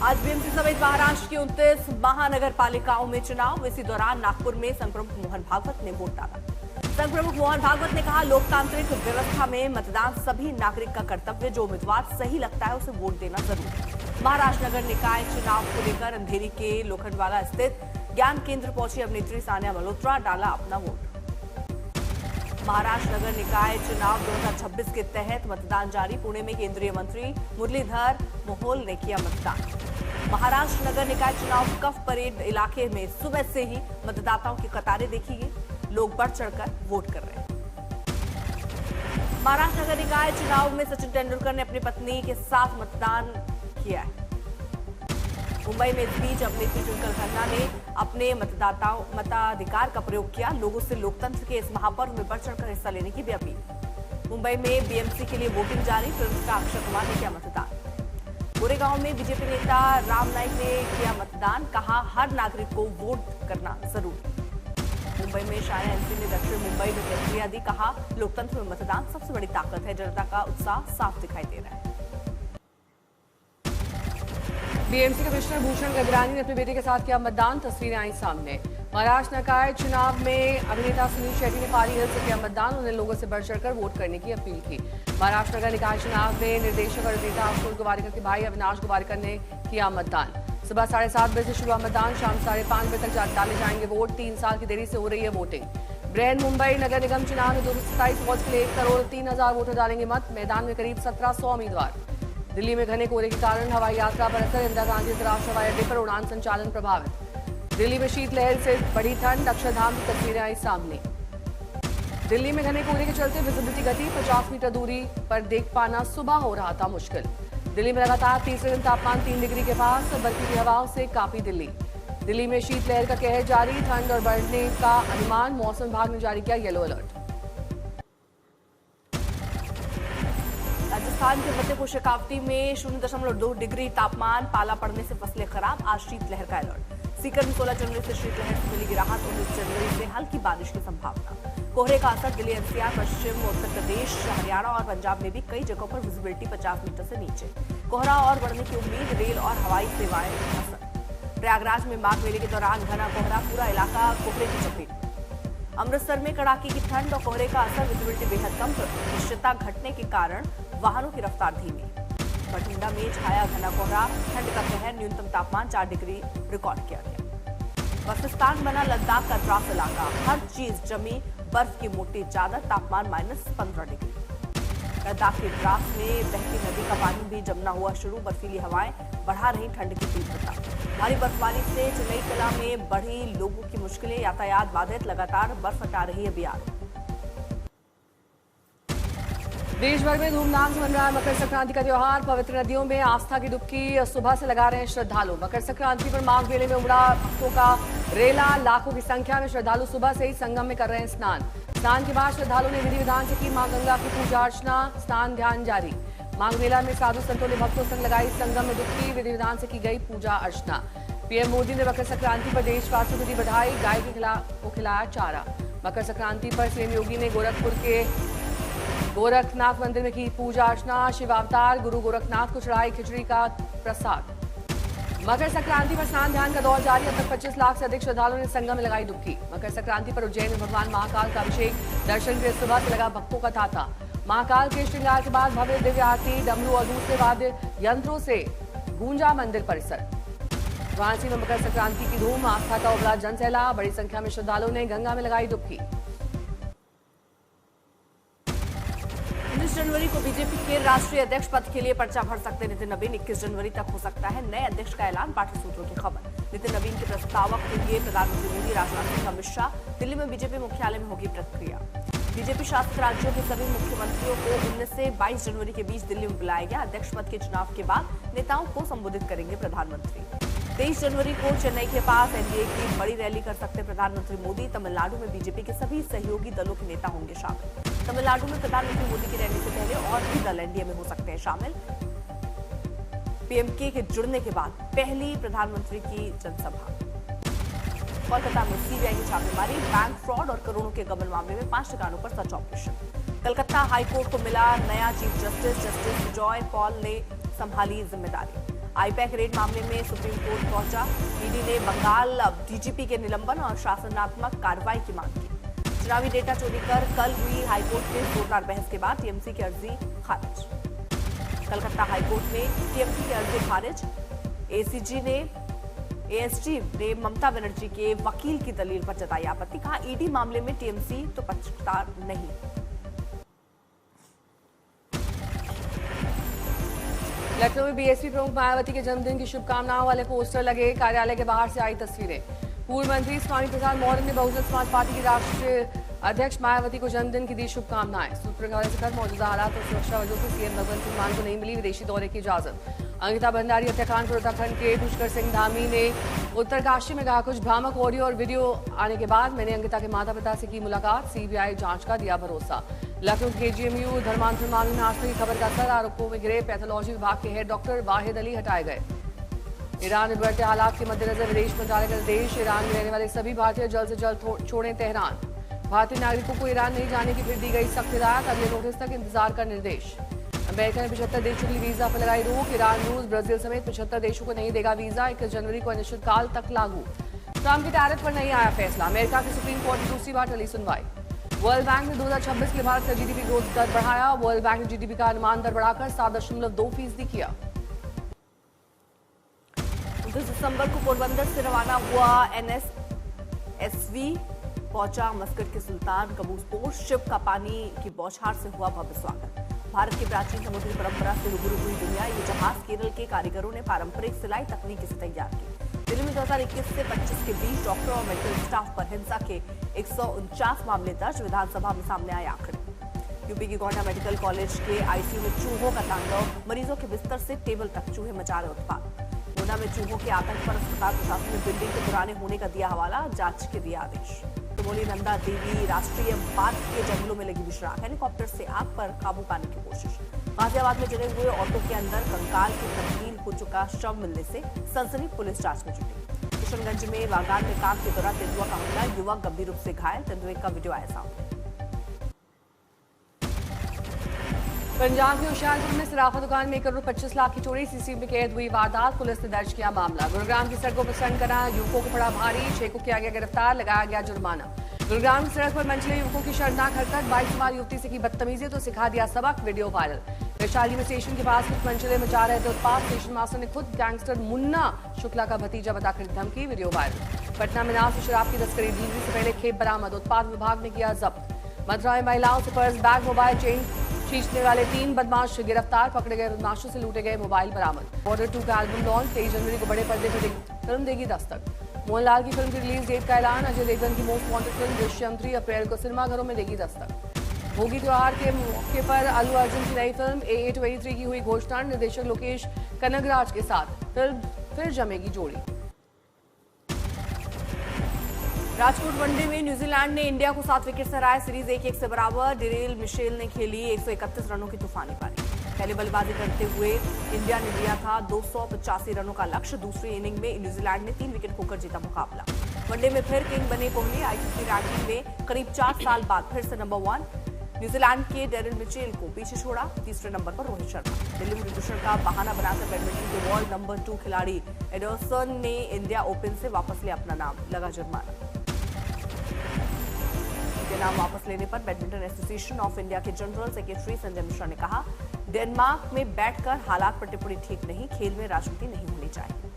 आज बीएमसी समेत महाराष्ट्र की 29 महानगर पालिकाओं में चुनाव। इसी दौरान नागपुर में संघ प्रमुख मोहन भागवत ने वोट डाला। संघ प्रमुख मोहन भागवत ने कहा, लोकतांत्रिक व्यवस्था में मतदान सभी नागरिक का कर्तव्य, जो उम्मीदवार सही लगता है उसे वोट देना जरूरी है। महाराष्ट्र नगर निकाय चुनाव को लेकर अंधेरी के लोखंडवाला स्थित ज्ञान केंद्र पहुंची अभिनेत्री सानिया मल्होत्रा डाला अपना वोट। महाराष्ट्र नगर निकाय चुनाव 2026 के तहत मतदान जारी। पुणे में केंद्रीय मंत्री मुरलीधर मोहोल ने किया मतदान। महाराष्ट्र नगर निकाय चुनाव कफ परेड इलाके में सुबह से ही मतदाताओं की कतारें देखी गई। लोग बढ़ चढ़कर वोट कर रहे हैं। महाराष्ट्र नगर निकाय चुनाव में सचिन तेंदुलकर ने अपनी पत्नी के साथ मतदान किया है। मुंबई में इस बीच अभिनेत्री ट्विंकल खन्ना ने अपने मताधिकार का प्रयोग किया। लोगों से लोकतंत्र के इस महापर्व में बढ़ चढ़कर हिस्सा लेने की भी अपील। मुंबई में बीएमसी के लिए वोटिंग जारी। फिल्म स्टार अक्षय कुमार ने किया मतदान। गोरेगांव में बीजेपी नेता राम नाईक ने किया मतदान। कहा, हर नागरिक को वोट करना जरूरी। मुंबई में शाया एनसी ने दक्षिण मुंबई में प्रतिक्रिया दी। कहा, लोकतंत्र में मतदान सबसे बड़ी ताकत है। जनता का उत्साह साफ दिखाई दे रहा है। बीएमसी कमिश्नर भूषण गगरानी ने अपने बेटे के साथ किया मतदान। तस्वीरें आई सामने। महाराष्ट्र निकाय चुनाव में अभिनेता सुनील शेट्टी ने पारी हिल से किया मतदान। उन्होंने लोगों से बढ़ चढ़कर वोट करने की अपील की। महाराष्ट्र नगर निकाय चुनाव में निर्देशक और अभिनेता अशोक गोवारिकर के भाई अविनाश गोवारिकर ने किया मतदान। सुबह 7:30 बजे से शुरू हुआ मतदान। शाम 5:30 बजे तक डाले जाएंगे वोट। 3 साल की देरी से हो रही है वोटिंग। बृहन मुंबई नगर निगम चुनाव में 227 वॉर्ड के लिए 1,03,000 वोटर डालेंगे मत। मैदान में करीब 1700 उम्मीदवार। दिल्ली में घने कोहरे के कारण हवाई यात्रा पर असर। इंदिरा गांधी अंतर्राष्ट्रीय हवाई अड्डे पर उड़ान संचालन प्रभावित। दिल्ली में शीतलहर से बढ़ी ठंड। अक्षरधाम की तस्वीरें आई सामने। दिल्ली में घने कोहरे के चलते विजिबिलिटी घटी। 50 मीटर दूरी पर देख पाना सुबह हो रहा था मुश्किल। दिल्ली में लगातार तीसरे दिन तापमान 3 डिग्री के पास। बर्फीली हवाओं से कांपी दिल्ली। दिल्ली में शीतलहर का कहर जारी। ठंड और बढ़ने का अनुमान। मौसम विभाग ने जारी किया येलो अलर्ट। राजस्थान के फतेहपुर शेखावती में 0.2 डिग्री तापमान। पाला पड़ने से फसलें खराब। आज शीतलहर का अलर्ट। सीकर में 16 जनवरी से शीतलहर से मिलेगी राहत। 19 जनवरी से हल्की बारिश की संभावना। कोहरे का असर दिल्ली एनसीआर, पश्चिम उत्तर प्रदेश, हरियाणा और पंजाब में भी कई जगहों पर विजिबिलिटी 50 मीटर से नीचे। कोहरा और बढ़ने की उम्मीद। रेल और हवाई सेवाएं असर। प्रयागराज में माघ मेले के दौरान घना कोहरा। पूरा इलाका कोहरे की चपेट में। अमृतसर में कड़ाके की ठंड और कोहरे का असर। विजिबिलिटी बेहद कम। दृश्यता घटने के कारण वाहनों की रफ्तार धीमी। बठिंडा में छाया घना कोहरा। ठंड का कहर। न्यूनतम तापमान 4 डिग्री रिकॉर्ड किया गया। बर्फिस्तान बना लद्दाख का द्रास इलाका। हर चीज जमी बर्फ की मोटी चादर। तापमान -15 डिग्री। लद्दाख के द्रास में बहती नदी का पानी भी जमना हुआ शुरू। बर्फीली हवाएं बढ़ा रही ठंड की तीव्रता। भारी बर्फबारी से चेन्नई कला में बढ़ी लोगों की मुश्किलें। यातायात बाधित। लगातार बर्फ हटा रही है बिहार। देश भर में धूमधाम से मन रहा है मकर संक्रांति का त्योहार। पवित्र नदियों में आस्था की डुबकी सुबह से लगा रहे हैं श्रद्धालु। मकर संक्रांति पर माघ मेले में उमड़ा भक्तों का रेला। लाखों की संख्या में श्रद्धालु सुबह से ही संगम में कर रहे हैं स्नान। स्नान के बाद श्रद्धालुओं ने विधि विधान से की मां गंगा की पूजा अर्चना। स्नान ध्यान जारी। माघ मेला में साधु संतों ने भक्तों संग लगाई संगम में डुबकी। विधि विधान से की गई पूजा अर्चना। पीएम मोदी ने मकर संक्रांति पर देशवासियों को दी बधाई। गाय को खिलाया चारा। मकर संक्रांति पर सीएम योगी ने गोरखपुर के गोरखनाथ मंदिर में की पूजा अर्चना। शिवावतार गुरु गोरखनाथ को चढ़ाई खिचड़ी का प्रसाद। मकर संक्रांति पर स्नान ध्यान का दौर जारी। अब तक 25 लाख से अधिक श्रद्धालुओं ने संगम में लगाई डुबकी। मकर संक्रांति पर उज्जैन में भगवान महाकाल का अभिषेक। दर्शन के लिए सुबह से लगा भक्तों का तांता। महाकाल के श्रृंगार के बाद भव्य दिव्य आरती। डमरू और दूसरे वाद्य यंत्रों से गूंजा मंदिर परिसर। वाराणसी में मकर संक्रांति की धूम। आस्था का उमड़ा जनसैलाब। बड़ी संख्या में श्रद्धालुओं ने गंगा में लगाई डुबकी। 19 जनवरी को बीजेपी के राष्ट्रीय अध्यक्ष पद के लिए पर्चा भर सकते नितिन नवीन। 21 जनवरी तक हो सकता है नए अध्यक्ष का ऐलान। पार्टी सूत्रों की खबर। नितिन नवीन के प्रस्तावक होंगे प्रधानमंत्री मोदी, राजनाथ सिंह, अमित शाह। दिल्ली में बीजेपी मुख्यालय में होगी प्रक्रिया। बीजेपी शासित राज्यों के सभी मुख्यमंत्रियों को 19 से 22 जनवरी के बीच दिल्ली में बुलाया गया। अध्यक्ष पद के चुनाव के बाद नेताओं को संबोधित करेंगे प्रधानमंत्री। 23 जनवरी को चेन्नई के पास एनडीए की बड़ी रैली कर सकते प्रधानमंत्री मोदी। तमिलनाडु में बीजेपी के सभी सहयोगी दलों के नेता होंगे शामिल। तमिलनाडु में प्रधानमंत्री मोदी की रैली से पहले और भी दल एनडीए में हो सकते हैं शामिल। पीएमके के जुड़ने के बाद पहली प्रधानमंत्री की जनसभा। कोलकाता में सीबीआई की छापेमारी। बैंक फ्रॉड और करोड़ों के गबन मामले में 5 ठिकानों पर सर्च ऑपरेशन। कलकत्ता हाईकोर्ट को मिला नया chief justice. Justice Joy Paul ने संभाली जिम्मेदारी। आईपैक रेड मामले में सुप्रीम कोर्ट पहुंचा। ईडी ने बंगाल डीजीपी के निलंबन और शासनात्मक कार्रवाई की मांग की। चुनावी डेटा चोरी कर कल हुई हाईकोर्ट में जोरदार बहस के बाद टीएमसी की अर्जी खारिज। कलकत्ता हाईकोर्ट में टीएमसी की अर्जी खारिज। एएसजी ने ममता बनर्जी के वकील की दलील पर जताई आपत्ति। कहा ईडी मामले में टीएमसी तो पक्षकार नहीं। लखनऊ में बीएसपी प्रमुख मायावती के जन्मदिन की शुभकामनाओं वाले पोस्टर लगे। कार्यालय के बाहर से आई तस्वीरें। पूर्व मंत्री स्वामी प्रसाद मौर्य ने बहुजन समाज पार्टी की राष्ट्रीय अध्यक्ष मायावती को जन्मदिन की दी शुभकामनाएं। सूत्रों के हवाले से कल मौजूदा हालात और सुरक्षा वजह से सीएम भगवंत सिंह मान को नहीं मिली विदेशी दौरे की इजाजत। अंकिता भंडारी हत्याकांड पर उत्तराखंड के पुष्कर सिंह धामी ने उत्तरकाशी में कहा कुछ भ्रामक ऑडियो और वीडियो आने के बाद मैंने अंकिता के माता पिता से की मुलाकात। सीबीआई जांच का दिया भरोसा। लखनऊ के केजीएमयू धर्मांतरण मामले में आज की खबर का असर। आरोपों में गिरे पैथोलॉजी विभाग के हेड डॉक्टर वाहिद अली हटाए गए। ईरान में बढ़ते हालात के मद्देनजर विदेश मंत्रालय का निर्देश। ईरान में रहने वाले सभी भारतीय जल्द से जल्द छोड़ें तेहरान। भारतीय नागरिकों को ईरान नहीं जाने की फिर दी गई सख्त हिदायत। अगले नोटिस तक इंतजार का निर्देश। अमेरिका ने 75 देशों के लिए वीजा पर लगाई रोक। ईरान, रूस, ब्राजील समेत 75 देशों को नहीं देगा वीजा। 21 जनवरी को अनिश्चितकाल तक लागू। ट्रंप के टैरिफ पर नहीं आया फैसला। अमेरिका की सुप्रीम कोर्ट ने दूसरी बार टली सुनवाई। वर्ल्ड बैंक ने 2026 के लिए भारत का जीडीपी ग्रोथ दर बढ़ाया। वर्ल्ड बैंक ने जीडीपी का अनुमान दर बढ़ाकर 7.2% किया। 29 दिसंबर को पोरबंदर से रवाना हुआ NSSV पहुंचा मस्कट के सुल्तान कबूस पोर्ट। शिव का पानी की बौछार से हुआ भव्य स्वागत। भारत की प्राचीन समुद्री परंपरा से रूबरू हुई दुनिया। ये जहाज केरल के कारीगरों ने पारंपरिक सिलाई तकनीक से तैयार की। दिल्ली में 2021 से 25 के बीच डॉक्टर और मेडिकल स्टाफ पर हिंसा के 149 मामले दर्ज। विधानसभा में सामने आए आंकड़े। यूपी की गोंडा मेडिकल कॉलेज के आईसीयू में चूहों का तांडव। मरीजों के बिस्तर से टेबल तक चूहे मचा रहे उत्पात। गोंडा में चूहों के आतंक पर अस्पताल प्रशासन ने बिल्डिंग के पुराने होने का दिया हवाला। जांच के दिया आदेश। चमोली नंदा देवी राष्ट्रीय बाग के जंगलों में लगी विश्राम। हेलीकॉप्टर से आग पर काबू पाने की कोशिश। गाजियाबाद में जले हुए ऑटो के अंदर कंकाल की तब्दील हो चुका शव मिलने से सनसनी। पुलिस जांच में जुटी। किशनगंज में बागान में काम के दौरान तेंदुआ का हमला। युवक गंभीर रूप से घायल। तेंदुए का वीडियो आया सामने। पंजाब के होशियारपुर में सराफा दुकान में 1 करोड़ 25 लाख की चोरी। सीसीटीवी में कैद हुई वारदात। पुलिस ने दर्ज किया मामला। गुरुग्राम की सड़कों पर स्टंट करा युवकों को पड़ा भारी। 6 को किया गया गिरफ्तार। लगाया गया जुर्माना। गुरुग्राम की सड़क पर मंचले युवकों की शर्मनाक हरकत। बाइक सवार युवती से की बदतमीजी तो सिखा दिया सबक। Video viral. वैशाली में स्टेशन के पास कुछ मंचले मचा रहे थे उत्पात। स्टेशन मास्टर ने खुद गैंगस्टर मुन्ना शुक्ला का भतीजा बताकर धमकी। Video viral. पटना में नाव से शराब की तस्करी। डिलीवरी से पहले खेप बरामद। उत्पाद विभाग ने किया जब्त। मथुरा में महिलाओं से पर्स, बैग, मोबाइल चेन खींचने वाले 3 बदमाश गिरफ्तार। पकड़े गए बदमाशों से लूटे गए मोबाइल बरामद। बॉर्डर 2 का एल्बम लॉन्च। 23 जनवरी को बड़े पर्दे पर फिल्म देगी दस्तक। मोहनलाल की फिल्म की रिलीज डेट का ऐलान। अजय देवगन की मोस्ट वांटेड फिल्म दृश्यम 3 अप्रैल को सिनेमाघरों में देगी दस्तक। भोगी त्योहार के मौके पर अल्लू अर्जुन की नई फिल्म AA 23 की हुई घोषणा। निर्देशक लोकेश कनगराज के साथ फिर जमेगी जोड़ी। राजकोट वनडे में न्यूजीलैंड ने इंडिया को 7 विकेट से हराया। सीरीज 1-1 से बराबर। डेरिल मिशेल ने खेली 131 रनों की तूफानी पारी। पहले बल्लेबाजी करते हुए इंडिया ने दिया था 285 रनों का लक्ष्य। दूसरी इनिंग में न्यूजीलैंड ने 3 विकेट खोकर जीता मुकाबला। वनडे में फिर किंग बने कोहली। आईसीसी रैंकिंग में करीब 4 साल बाद फिर से नंबर 1। न्यूजीलैंड के डेरिल मिचेल को पीछे छोड़ा। तीसरे नंबर पर रोहित शर्मा। दिल्ली में प्रदूषण का बहाना बनाकर बैडमिंटन के वर्ल्ड नंबर 2 खिलाड़ी एडरसन ने इंडिया ओपन से वापस लिया अपना नाम। लगा जुर्माना। नाम वापस लेने पर बैडमिंटन एसोसिएशन ऑफ इंडिया के जनरल सेक्रेटरी संजय मिश्रा ने कहा डेनमार्क में बैठकर हालात पर टिप्पणी ठीक नहीं। खेल में राजनीति नहीं होनी चाहिए।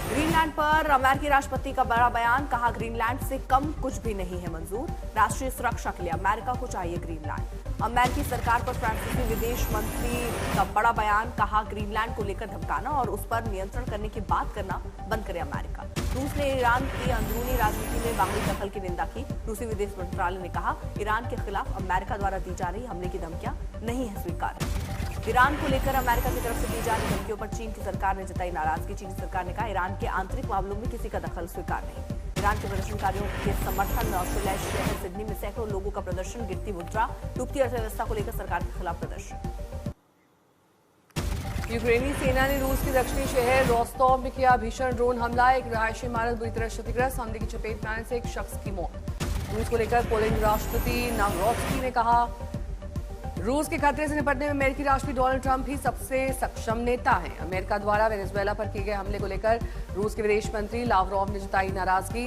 ग्रीनलैंड पर अमेरिकी राष्ट्रपति का बड़ा बयान। कहा ग्रीनलैंड से कम कुछ भी नहीं है मंजूर। राष्ट्रीय सुरक्षा के लिए अमेरिका को चाहिए ग्रीनलैंड। अमेरिकी सरकार पर फ्रांसीसी विदेश मंत्री का बड़ा बयान। कहा ग्रीनलैंड को लेकर धमकाना और उस पर नियंत्रण करने की बात करना बंद करे अमेरिका। रूस ने ईरान की अंदरूनी राजनीति में बाहरी दखल की निंदा की। रूसी विदेश मंत्रालय ने कहा ईरान के खिलाफ अमेरिका द्वारा दी जा रही हमले की धमकियां नहीं है स्वीकार्य। ईरान को लेकर अमेरिका की तरफ से दी जा रही धमकियों पर चीन की सरकार ने जताई नाराजगी। चीनी सरकार ने कहा ईरान के आंतरिक मामलों में किसी का दखल स्वीकार नहीं। ईरान के प्रदर्शनकारियों के समर्थन में ऑस्ट्रेलिया शहर सिडनी में सैकड़ों लोगों का प्रदर्शन। गिरती मुद्रा, डूबती अर्थव्यवस्था को लेकर सरकार के खिलाफ प्रदर्शन। यूक्रेनी सेना ने रूस के दक्षिणी शहर रोस्टोव में किया भीषण ड्रोन हमला। एक रिहायशी इमारत बुरी तरह क्षतिग्रस्त। हमले की चपेट में आने से एक शख्स की मौत। रूस को लेकर पोलैंड राष्ट्रपति नावरोत्स्की ने कहा रूस के खतरे से निपटने में अमेरिकी राष्ट्रपति डोनाल्ड ट्रंप ही सबसे सक्षम नेता हैं। अमेरिका द्वारा वेनेजुएला पर किए गए हमले को लेकर रूस के विदेश मंत्री लावरोव ने जताई नाराजगी।